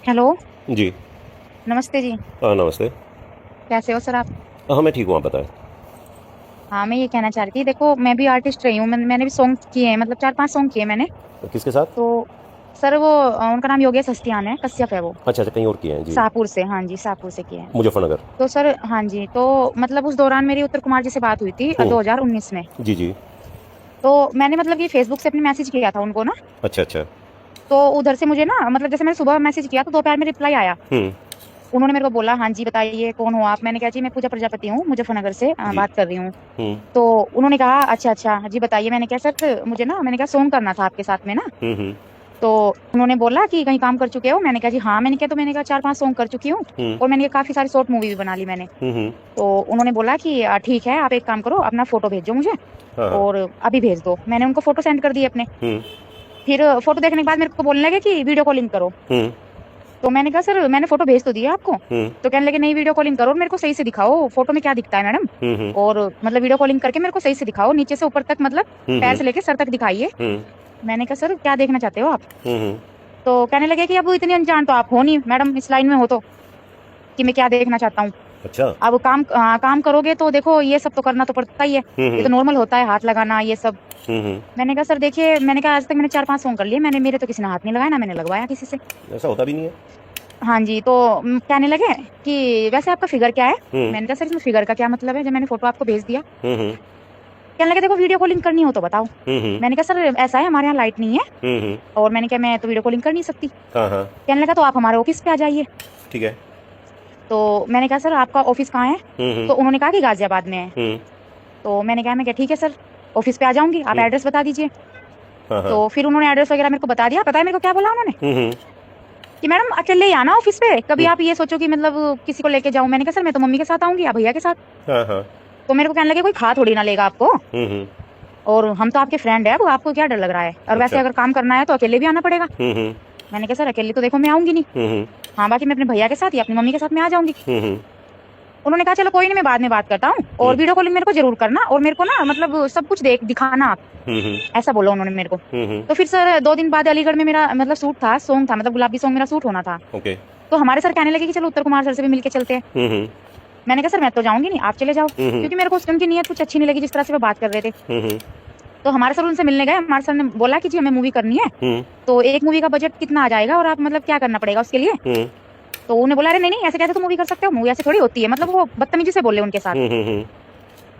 Hello. जी। नमस्ते जी। हाँ, नमस्ते। कैसे हो सर आप? हाँ, मैं ठीक हूँ, आप बताएँ? हाँ, मैं ये कहना चाह रही थी, देखो मैं भी आर्टिस्ट रही हूँ, मैंने भी सॉन्ग किए हैं, मतलब 4-5 सॉन्ग किए मैंने। किसके साथ? तो सर वो उनका नाम योगेश हस्तियान है, कश्यप है वो। अच्छा, अच्छा, कहीं और किए हैं, जी। शाहपुर से, हाँ जी, शाहपुर से किए हैं। मुज़फ़्फ़रनगर। तो सर हाँ जी, तो मतलब उस दौरान मेरी उत्तर कुमार जी से बात हुई थी हुँ। 2019 में। जी, जी। तो मैंने मतलब ये फेसबुक से अपने मैसेज किया था उनको ना। अच्छा, अच्छा। तो उधर से मुझे ना मतलब जैसे मैंने सुबह मैसेज किया तो दोपहर में रिप्लाई आया। हुँ। उन्होंने मेरे को बोला, हाँ जी बताइए कौन हो आप? मैंने कहा जी मैं पूजा प्रजापति हूँ, मुजफ्फरनगर से जी। बात कर रही हूँ। हुँ। तो उन्होंने कहा अच्छा अच्छा जी बताइए। मैंने कहा सर मुझे ना, मैंने कहा सॉन्ग करना था आपके साथ में ना। हुँ, हुँ। तो उन्होंने बोला कि कहीं काम कर चुके हो? मैंने कहा जी हाँ। मैंने कहा तो मैंने कहा 4-5 सॉन्ग कर चुकी हूँ। हुँ। और मैंने कहा काफी सारी शॉर्ट मूवी भी बना ली मैंने। हुँ, हुँ। तो उन्होंने बोला कि ठीक है आप एक काम करो, अपना फोटो भेजो मुझे हाँ, हाँ। और अभी भेज दो। मैंने उनको फोटो सेंड कर दिए अपने। हुँ। फिर फोटो देखने के बाद मेरे को बोलने लगे कि वीडियो कॉलिंग करो। हुँ। तो मैंने कहा सर मैंने फोटो भेज तो दिया आपको। हुँ। तो कहने लगे नहीं वीडियो कॉलिंग करो और मेरे को सही से दिखाओ फोटो में क्या दिखता है मैडम। हुँ, हुँ। और मतलब वीडियो कॉलिंग करके मेरे को सही से दिखाओ, नीचे से ऊपर तक, मतलब हुँ, पैर हुँ। से लेके सर तक दिखाइए। हुँ। मैंने कहा सर क्या देखना चाहते हो आप? हुँ, हुँ। तो कहने लगे कि अब इतनी अनजान तो आप हो नहीं मैडम इस लाइन में हो तो, कि मैं क्या देखना चाहता हूँ। अच्छा। अब काम करोगे तो देखो ये सब तो करना तो पड़ता ही है। हुँ, ये तो हुँ। नॉर्मल होता है हाथ लगाना ये सब। हुँ, हुँ। मैंने कहा सर देखिए, मैंने कहा आज तक मैंने 4-5 सॉन्ग कर लिए, मैंने मेरे तो किसी ने हाथ नहीं लगाया ना मैंने लगवाया किसी से। ऐसा होता भी नहीं है। हाँ जी। तो कहने लगे कि वैसे आपका फिगर क्या है? हुँ। मैंने कहा सर इसमें फिगर का क्या मतलब है जब मैंने फोटो आपको भेज दिया। हुँ, हुँ। कहने लगे देखो वीडियो कॉलिंग करनी हो तो बताओ। हुँ, हुँ। मैंने कहा सर ऐसा है हमारे यहाँ लाइट नहीं है हुँ, हुँ। और मैंने कहा मैं तो वीडियो कॉलिंग कर नहीं सकती। हाँ, हाँ। कहने लगा तो आप हमारे ऑफिस पे आ जाइए। ठीक है। तो मैंने कहा सर आपका ऑफिस कहाँ है? हुँ, हुँ। तो उन्होंने कहा कि गाजियाबाद में है। हुँ। तो मैं कहा ठीक है सर, ऑफिस पे आ जाऊंगी, आप हुँ। एड्रेस बता दीजिए। हाँ, हाँ। तो फिर उन्होंने एड्रेस वगैरह मेरे को बता दिया। पता है मेरे को क्या बोला उन्होंने? हुँ, हुँ। कि मैडम अकेले ही आना ऑफिस पे, कभी हुँ। आप ये सोचो कि मतलब किसी को लेके जाऊं। मैंने कहा सर मैं तो मम्मी के साथ आऊंगी या भैया के साथ। हाँ, हाँ। तो मेरे को कहने लगे कोई खा थोड़ी ना लेगा आपको, हुँ, हुँ। और हम तो आपके फ्रेंड है, अब आपको क्या डर लग रहा है? और वैसे अच्छा। अगर काम करना है तो अकेले भी आना पड़ेगा। हुँ, हुँ। मैंने कहा सर अकेले तो देखो मैं आऊंगी नहीं। हुँ, हुँ। हाँ बाकी मैं अपने भैया के साथ या अपनी मम्मी के साथ मैं आ जाऊंगी। हुँ, हुँ। उन्होंने कहा चलो कोई नहीं मैं बाद में बात करता हूँ, और हुँ। वीडियो कॉलिंग मेरे को जरूर करना, और मेरे को ना मतलब सब कुछ देख दिखाना आप। हुँ, हुँ। ऐसा बोला उन्होंने मेरे को। हुँ, हुँ। तो फिर सर 2 दिन बाद अलीगढ़ में मेरा मतलब शूट था, सॉन्ग था, मतलब गुलाबी सॉन्ग मेरा शूट होना था। ओके। तो हमारे सर कहने लगे कि चलो उत्तर कुमार सर से भी मिलके चलते हैं। हुँ, हुँ। मैंने कहा सर मैं तो जाऊंगी नहीं, आप चले जाओ, हुँ, हुँ। क्योंकि मेरे को उनकी नीयत कुछ अच्छी नहीं लगी जिस तरह से वो बात कर रहे थे। हुँ, हुँ। तो हमारे सर उनसे मिलने गए, हमारे सर ने बोला कि जी हमें मूवी करनी है, हुँ। तो एक मूवी का बजट कितना आ जाएगा और आप मतलब क्या करना पड़ेगा उसके लिए। हुँ। तो उन्होंने बोला अरे नहीं नहीं ऐसे कैसे तुम मूवी कर सकते हो, मूवी ऐसे थोड़ी होती है, मतलब वो बदतमीजी से बोले उनके साथ, हुँ, हुँ, हुँ।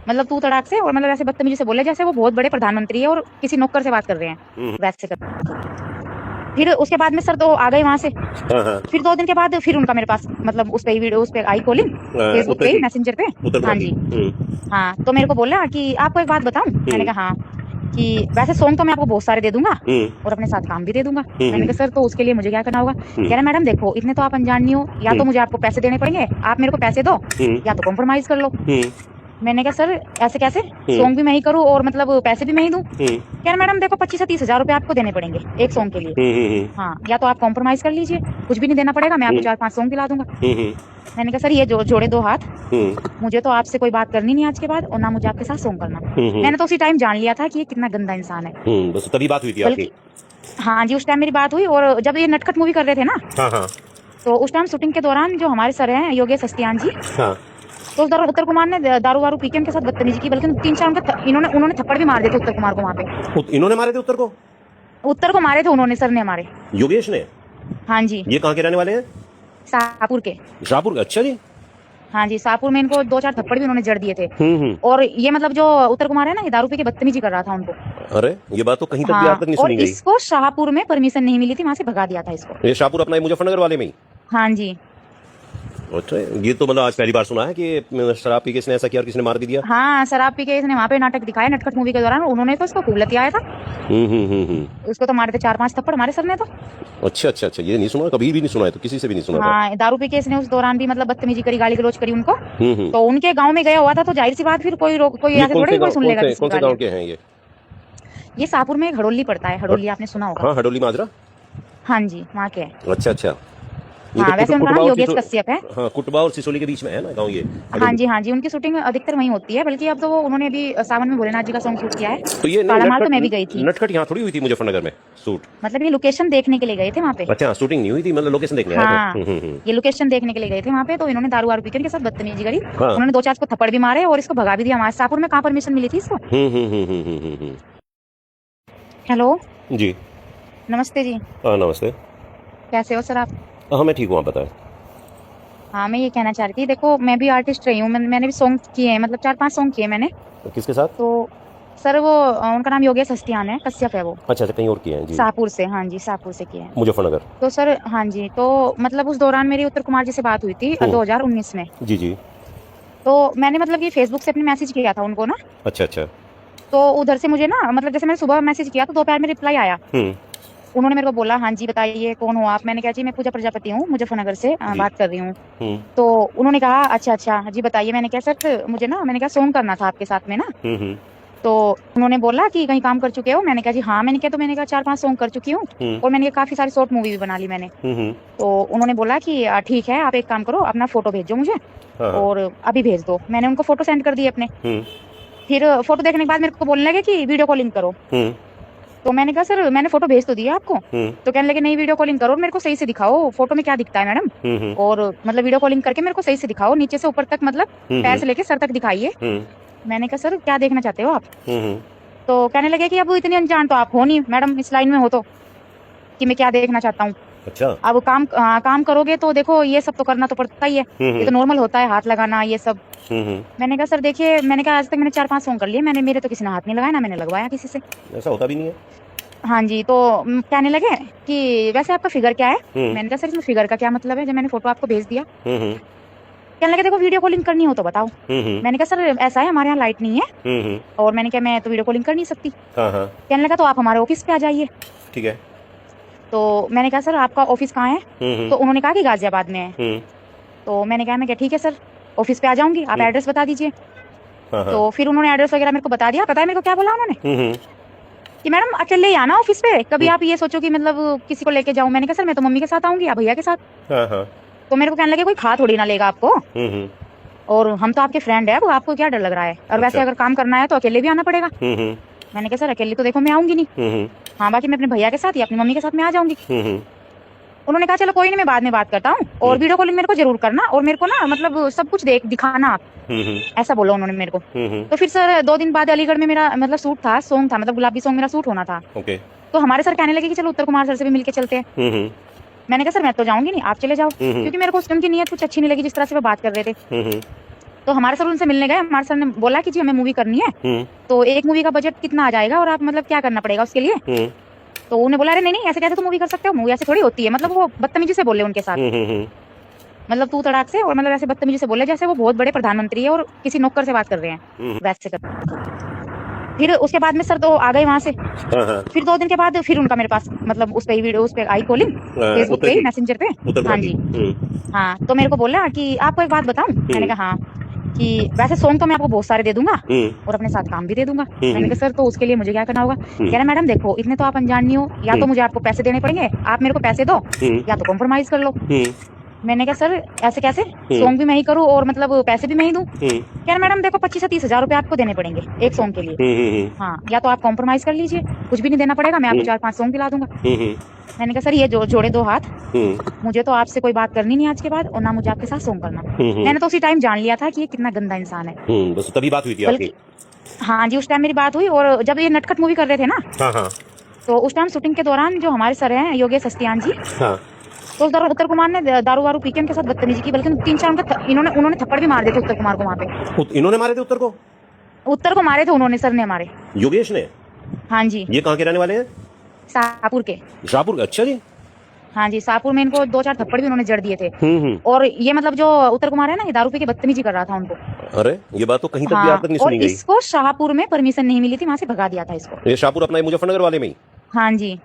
मतलब तू तड़ाक से, और मतलब ऐसे बदतमीजी से बोले जैसे वो बहुत बड़े प्रधानमंत्री है और किसी नौकर से बात कर रहे हैं हुँ। वैसे कर। फिर उसके बाद में सर तो आ गए वहां से। हाँ, हाँ। फिर 2 दिन के बाद फिर उनका मेरे पास मतलब उस पे ही वीडियो, उस पे आई कॉलिंग, फेसबुक उत्तर पे ही की, मैसेंजर पे। उत्तर हाँ प्रदेश जी। की। हुँ। हाँ तो मेरे को बोला कि आपको एक बात बताऊं। मैंने हुँ। कहा हाँ। कि वैसे सॉन्ग तो मैं आपको बहुत सारे दे दूंगा हुँ। और अपने साथ काम भी दे दूंगा। हुँ, मैंने हुँ। कहा सर तो उसके लिए मुझे क्या करना होगा? हुँ। कह रहा मैडम देखो इतने तो आप अनजान नहीं हो, या हुँ। तो मुझे आपको पैसे देने पड़ेंगे, आप मेरे को पैसे दो, हुँ। या तो कॉम्प्रोमाइज कर लो। हुँ। मैंने कहा सर ऐसे कैसे? हुँ। सॉन्ग भी मैं ही करूँ और मतलब पैसे भी मैं ही दूं? हुँ। कह रहा मैडम देखो 25 से 30 हजार रुपए आपको देने पड़ेंगे एक अच्छा। सॉन्ग के लिए। हुँ, हुँ, हुँ। हाँ या तो आप कॉम्प्रोमाइज कर लीजिए, कुछ भी नहीं देना पड़ेगा, मैं आपको हुँ। 4-5 सॉन्ग दिला दूंगा। हुँ, हुँ। मैंने कहा सर ये जोड़े दो हाथ, हुँ। मुझे तो आपसे कोई बात करनी नहीं आज के बाद, और ना मुझे आपके साथ सॉन्ग करना। हुँ, हुँ। मैंने तो उसी टाइम जान लिया था कि ये कितना गंदा इंसान है। हुँ, बस तभी बात हुई थी आपकी? बल्कि हाँ जी, उस टाइम मेरी बात हुई, और जब ये नटखट मूवी कर रहे थे ना, हाँ, हाँ। तो उस टाइम शूटिंग के दौरान जो हमारे सर हैं योगेश सस्तियान जी, हाँ। तो उस दौरान उत्तर कुमार ने दारू वारू पी के उनके साथ बदतमीजी की, बल्कि 3-4 इन्होंने उन्होंने थप्पड़ भी मार दिए थे उत्तर कुमार को वहां पे। इन्होंने मारे थे उत्तर को? उत्तर को मारे थे उन्होंने, सर ने हमारे। योगेश ने? हाँ जी। ये कहाँ के रहने वाले हैं? शाहपुर के। शाहपुर? अच्छा जी। हाँ जी, शाहपुर में इनको 2-4 थप्पड़ भी उन्होंने जड़ दिए थे। हुँ, हुँ। और ये मतलब जो उत्तर कुमार है ना, ये दारू पी के बदतमीजी कर रहा था उनको। अरे! ये बात तो कहीं तक भी आज हाँ, तक नहीं और सुनी गई। इसको शाहपुर में परमिशन नहीं मिली थी, वहां से भगा दिया था इसको। ये शाहपुर अपना ये मुज़फ्फरनगर वाले में ही? हाँ जी। अच्छा, ये तो मतलब आज पहली बार सुना है कि शराब पी के इसने ऐसा किया और किसी ने मार भी दिया। हाँ शराब पी के इसने वहां पे नाटक दिखाया नटखट मूवी के दौरान, उन्होंने तो इसको खूब लतियाया था। हुँ, हुँ, हुँ, हुँ। उसको तो मारे थे 4-5 थप्पड़ हमारे सर ने तो। अच्छा, अच्छा, अच्छा, ये नहीं सुना, कभी भी नहीं सुना है, तो किसी से भी नहीं सुना था। हाँ दारू पी के इसने उस दौरान भी मतलब बदतमीजी करी, गाली गलौज करी उनको। हुँ, हुँ। तो उनके गांव में गया हुआ था, तो जाहिर सी बात, फिर कोई ये ऐसे थोड़ा ही कोई सुन लेगा किसी कौन की से गाँव गालियां। के हैं ये? ये शाहपुर में एक हड़ोली पड़ता है, हड हड़ोली आपने सुना होगा। हाँ, हडोली माजरा? हाँ जी वहाँ के है। अच्छा, अच्छा। हाँ, वैसे उनका नाम योगेश कश्यप है। हाँ, कुटबा और सिसोली के बीच में है ना गाँव ये। हाँ जी, हाँ जी, उनकी शूटिंग अधिकतर वहीं होती है, बल्कि अब तो वो उन्होंने अभी सावन में भोलेनाथ जी का सॉन्ग शूट किया है। तो ये नहीं, काला माल तो मैं भी गई थी। नटखट यहाँ थोड़ी हुई थी मुजफ्फरनगर में शूट। मतलब ये लोकेशन देखने के लिए गए थे वहाँ पे। अच्छा, शूटिंग नहीं हुई थी, मतलब लोकेशन देखने आए हाँ, थे। ये लोकेशन देखने के लिए गए थे वहाँ पे, तो इन्होंने दारू वारू पी के इनके साथ बदतमीजी करी। हाँ। उन्होंने 2-4 इसको थप्पड़ भी मारे और इसको भगा भी दिया। हमारे शाहपुर में कहाँ परमिशन मिली थी इसको? हेलो, जी। नमस्ते जी। हाँ, नमस्ते। कैसे हो सर आप? हाँ, मैं ठीक हूँ, आप बताएं। हाँ, मैं ये कहना चाह रही थी, देखो मैं भी आर्टिस्ट रही हूँ, मैंने भी सॉन्ग किए हैं, मतलब 4-5 सॉन्ग किए मैंने। किसके साथ? तो सर वो उनका नाम योगेश हस्तियान है, कश्यप है वो। अच्छा, कहीं और किए हैं जी। शाहपुर से, हाँ जी, शाहपुर से किए हैं। मुजफ्फरनगर। तो सर हाँ जी, तो मतलब उस दौरान मेरी उत्तर कुमार जी से बात हुई थी 2019 में। जी, जी। तो मैंने मतलब ये फेसबुक से अपने मैसेज किया था उनको ना। अच्छा, अच्छा। तो उधर से मुझे ना मतलब जैसे मैंने सुबह मैसेज किया तो दोपहर में रिप्लाई आया। उन्होंने मेरे को बोला, हाँ जी बताइए कौन हो आप? मैंने कहा जी मैं पूजा प्रजापति हूँ, मुजफ्फरनगर से जी। बात कर रही हूँ। हुँ, तो उन्होंने कहा अच्छा अच्छा जी बताइए। मैंने कहा सर मुझे ना, मैंने कहा सॉन्ग करना था आपके साथ में ना। हुँ। तो उन्होंने बोला कि कहीं काम कर चुके हो? मैंने कहा जी हाँ। मैंने कहा तो मैंने कहा 4-5 सॉन्ग कर चुकी हूँ और मैंने कहा काफी सारी शॉर्ट मूवी भी बना ली मैंने। तो उन्होंने बोला कि ठीक है, आप एक काम करो, अपना फोटो भेजो मुझे और अभी भेज दो। मैंने उनको फोटो सेंड कर दी अपने। फिर फोटो देखने के बाद मेरे को बोलने लगे कि वीडियो कॉलिंग करो। तो मैंने कहा सर मैंने फोटो भेज तो दिया आपको। तो कहने लगे नहीं वीडियो कॉलिंग करो और मेरे को सही से दिखाओ, फोटो में क्या दिखता है मैडम, और मतलब वीडियो कॉलिंग करके मेरे को सही से दिखाओ, नीचे से ऊपर तक, मतलब पैर से लेके सर तक दिखाइए। मैंने कहा सर क्या देखना चाहते हो आप? तो कहने लगे कि अब इतनी अनजान तो आप हो नहीं मैडम इस लाइन में हो तो, कि मैं क्या देखना चाहता हूँ। अच्छा। अब काम करोगे तो देखो ये सब तो करना तो पड़ता ही है, ये तो नॉर्मल होता है, हाथ लगाना ये सब। मैंने कहा सर देखिए, मैंने कहा आज तक मैंने 4-5 सॉन्ग कर लिए, मेरे तो किसी ने हाथ नहीं लगाया, ना मैंने लगवाया किसी से। ऐसा होता भी नहीं है। हाँ जी, तो कहने लगे कि वैसे आपका फिगर क्या है? मैंने कहा सर इसमें फिगर का क्या मतलब है जब मैंने फोटो आपको भेज दिया। कहने लगे देखो वीडियो कॉलिंग करनी हो तो बताओ। मैंने कहा सर ऐसा है हमारे यहाँ लाइट नहीं है और मैंने कहा मैं तो वीडियो कॉलिंग कर नहीं सकती। कहने लगा तो आप हमारे ऑफिस पे आ जाइए। ठीक है। तो मैंने कहा सर आपका ऑफिस कहाँ है? तो उन्होंने कहा कि गाजियाबाद में है। तो मैंने कहा ठीक है सर ऑफिस पे आ जाऊंगी, आप एड्रेस बता दीजिए। तो फिर उन्होंने एड्रेस वगैरह मेरे को बता दिया। पता है मेरे को क्या बोला उन्होंने? कि मैडम अकेले ही आना ऑफिस पे, कभी आप ये सोचो कि मतलब किसी को लेके जाऊं। मैंने कहा सर मैं तो मम्मी के साथ आऊंगी या भैया के साथ। तो मेरे को कहने लगे कोई खा थोड़ी ना लेगा आपको, और हम तो आपके फ्रेंड है, वो आपको क्या डर लग रहा है, और वैसे अगर काम करना है तो अकेले भी आना पड़ेगा। मैंने कहा सर अकेले तो देखो मैं आऊंगी नहीं, हाँ बाकी मैं अपने भैया के साथ या अपनी मम्मी के साथ मैं आ जाऊंगी। उन्होंने कहा चलो कोई नहीं, मैं बाद में बात करता हूँ, और वीडियो कॉलिंग मेरे को जरूर करना, और मेरे को ना मतलब सब कुछ दिखाना आप, ऐसा बोला उन्होंने मेरे को। तो फिर सर 2 दिन बाद अलीगढ़ में मेरा मतलब शूट था, सॉन्ग था, मतलब गुलाबी सॉन्ग मेरा शूट होना था। तो हमारे सर कहने लगे कि चलो उत्तर कुमार सर से भी मिलके चलते हैं। मैंने कहा सर मैं तो जाऊंगी नहीं, आप चले जाओ, क्योंकि मेरे को उनकी नीयत कुछ अच्छी नहीं लगी जिस तरह से वो बात कर रहे थे। तो हमारे सर उनसे मिलने गए, हमारे सर ने बोला कि जी हमें मूवी करनी है, तो एक मूवी का बजट कितना आ जाएगा और आप मतलब क्या करना पड़ेगा उसके लिए। तो उन्होंने बोला अरे नहीं ऐसे कैसे तो मूवी कर सकते हो, मूवी ऐसे थोड़ी होती है। मतलब वो बदतमीजी से बोले उनके साथ, मतलब तू तड़ाक से, और मतलब ऐसे बदतमीजी से बोले जैसे वो बहुत बड़े प्रधानमंत्री है और किसी नौकर से बात कर रहे हैं, वैसे कर। फिर उसके बाद में सर तो आ गए वहां से। फिर 2 दिन के बाद फिर उनका मेरे पास मतलब उस पे वीडियो उस पे आई कॉलिंग, फेसबुक पे मैसेंजर पे। हाँ जी हाँ। तो मेरे को बोला कि आपको एक बात बताऊं? मैंने कहा हाँ, कि वैसे सॉन्ग तो मैं आपको बहुत सारे दे दूंगा और अपने साथ काम भी दे दूंगा। मैंने कहा सर तो उसके लिए मुझे क्या करना होगा? कह रहा मैडम देखो इतने तो आप अनजान नहीं हो, या तो मुझे आपको पैसे देने पड़ेंगे, आप मेरे को पैसे दो, या तो कॉम्प्रोमाइज कर लो। मैंने कहा सर ऐसे कैसे, सॉन्ग भी मैं ही करूँ और मतलब पैसे भी मैं ही दूं? कह रहा मैडम देखो 25 से 30 हजार रुपए आपको देने पड़ेंगे एक सॉन्ग के लिए। हाँ, या तो आप कॉम्प्रोमाइज कर लीजिए, कुछ भी नहीं देना पड़ेगा, मैं आपको 4-5 सॉन्ग दिला दूंगा। मैंने कहा सर ये जोड़े 2 हाथ, मुझे तो आपसे कोई बात करनी नहीं आज के बाद, और ना मुझे आपके साथ सॉन्ग करना। मैंने तो उसी टाइम जान लिया था कि ये कितना गंदा इंसान है। बस तभी बात हुई थी आपकी? हाँ जी, उस टाइम मेरी बात हुई, और जब ये नटखट मूवी कर रहे थे ना, तो उस टाइम शूटिंग के दौरान जो हमारे सर हैं योगेश हस्तियान जी, तो उत्तर कुमार ने दारू वारू पी के उनके साथ बदतमीजी की, बल्कि 3-4 उनका उन्होंने थप्पड़ भी मार दिए थे उत्तर कुमार को वहाँ पे। इन्होंने मारे थे उत्तर को मारे थे उन्होंने, सर ने हमारे, योगेश ने? हाँ जी। ये कहाँ के रहने वाले हैं? शाहपुर के। शाहपुर? अच्छा जी। हाँ जी, शाहपुर में इनको 2-4 थप्पड़ भी उन्होंने जड़ दिए थे। और ये मतलब जो उत्तर कुमार है ना, ये दारू पी के बदतमीजी कर रहा था उनको। अरे ये बात तो कहीं तक भी आज तक नहीं सुनी गई। इसको शाहपुर में परमिशन नहीं मिली थी, वहाँ से भगा दिया था इसको। ये शाहपुर अपना मुजफ्फरनगर वाले में ही? हाँ जी।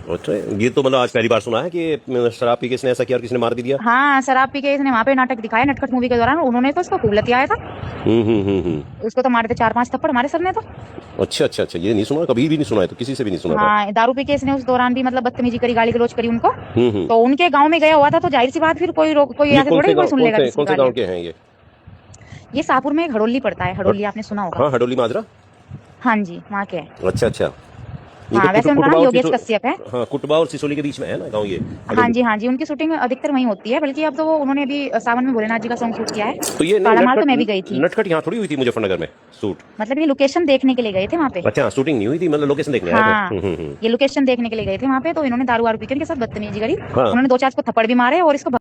अच्छा, ये तो मतलब आज पहली बार सुना है कि शराब पी के इसने ऐसा किया और किसी ने मार भी दिया। हाँ, शराब पी के इसने वहाँ पे नाटक दिखाया नटखट मूवी के दौरान, उन्होंने तो इसको खूब लतियाया था। उसको तो मारे थे 4-5 थप्पड़ हमारे सर ने तो। अच्छा अच्छा अच्छा, ये नहीं सुना, कभी भी नहीं सुना है, तो किसी से भी नहीं सुना था। हाँ, दारू पी के इसने उस दौरान भी मतलब बदतमीजी करी, गाली गलौज करी उनको। हम्म। तो उनके गांव में गया हुआ था, तो जाहिर सी बात फिर कोई कोई ये ऐसे थोड़ा ही कोई सुन लेगा किसी कौन की से गांव गालियां। के हैं ये? ये शाहपुर में हड़ोली पड़ता है, हड़ोली आपने सुना होगा। हाँ, हडोली माजरा। हाँ जी, वहाँ के हैं। अच्छा अच्छा, ये हाँ, तो वैसे उनका नाम योगेश कश्यप है। हाँ, कुटबा और सिसोली के बीच में है ना गांव ये, हाँ हडोली। जी, हाँ जी, उनकी शूटिंग अधिकतर वहीं होती है, बल्कि अब तो उन्होंने अभी सावन में भोलेनाथ जी का सॉन्ग शूट किया है। तो ये नहीं, काला माल तो मैं भी गई थी। नटखट यहाँ थोड़ी हुई थी मुजफ्फरनगर में शूट? मतलब ये लोकेशन देखने के लिए गए थे वहाँ पे। अच्छा, शूटिंग नहीं हुई थी, मतलब लोकेशन देखने आए हाँ, थे। ये लोकेशन देखने के लिए गए थे वहाँ पे, तो इन्होंने दारू वारू पी के इनके साथ बदतमीजी करी। हाँ। उन्होंने 2-4 को थप्पड़ भी मारे और इसको